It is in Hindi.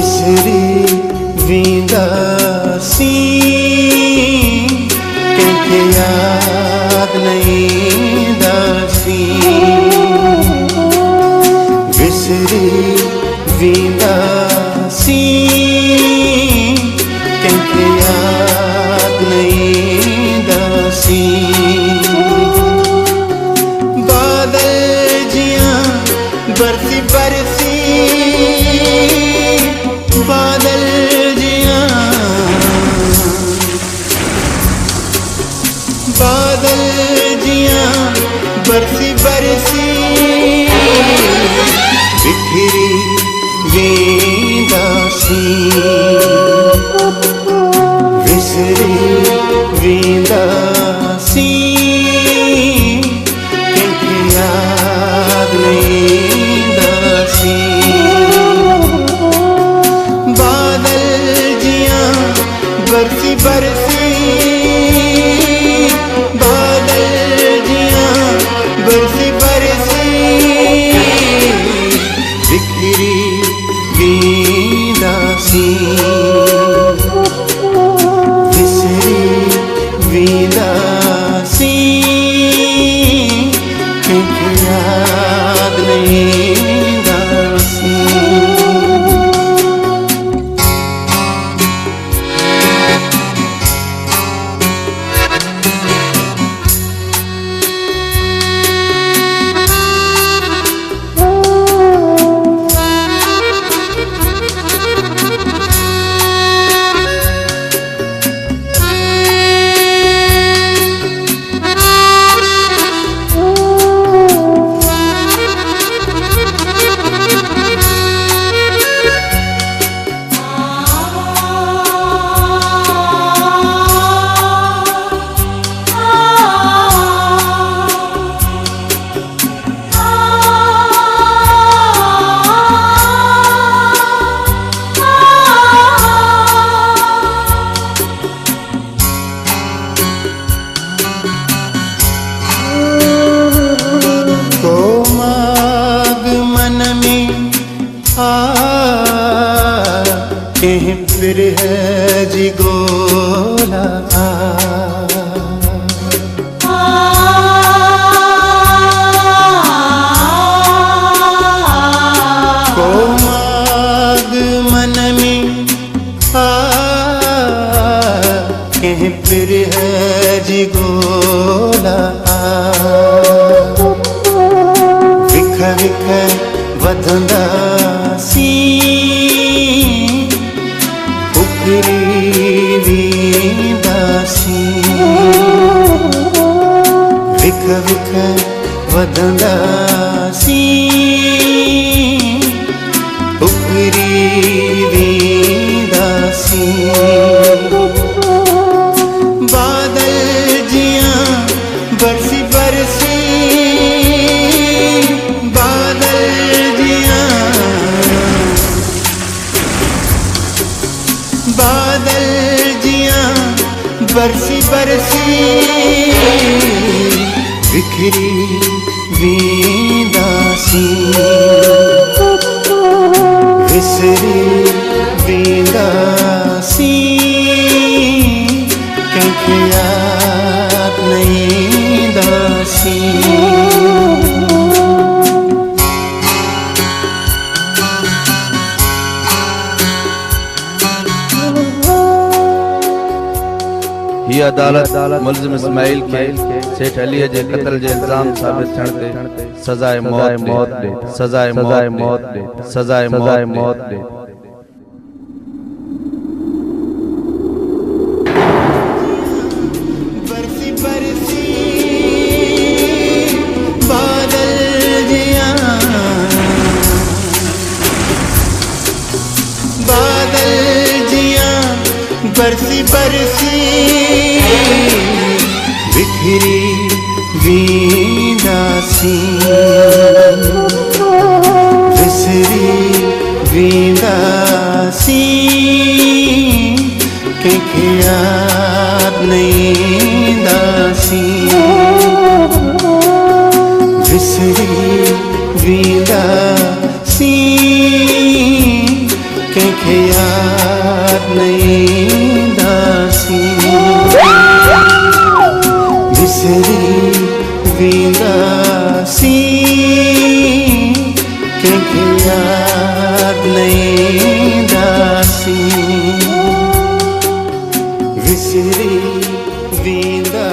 विसरी वींदासी कंहिंखे यादि न ईंदासी। विसरी वींदासी कंहिंखे यादि न ईंदासी। बादल जियां बरसी बरसी बादल जियां बादल जियां बरसी बरसी बिखरी वींदासी। विसरी वींदासी कंहिंखे यादि न ईंदासी। बादल जियां बरसी बरसी बादल जियां बरसी बरसी बिखरी वींदासी। विसरी वींदासी कंहिंखे यादि न ईंदासी। कहीं फिर है जी गोला को माग मन में कहीं फिर है जी गोला विख विख वधंदासी वींदासी। विख विख वधंदासी उखरी वींदासी। बादल जियां बरसी बरसी बादल जियां बादल जियां बरसी बरसी बिखरी वींदासी। विसरी वींदासी कंहिंखे यादि न ईंदासी। ही अदालत मुल्ज़िम इस्माइल के सेठ अली जे क़त्ल जे इल्ज़ाम साबित थियण ते सज़ाए मौत दे सज़ाए मौत दे सज़ाए मौत दे। बरसी बरसी बादल जियां बादल जियां बरसी बरसी बिखरी वींदासी। विसरी वींदासी कंहिंखे यादि न ईंदासी। विसरी वींदासी कंहिंखे विसरी वेंदा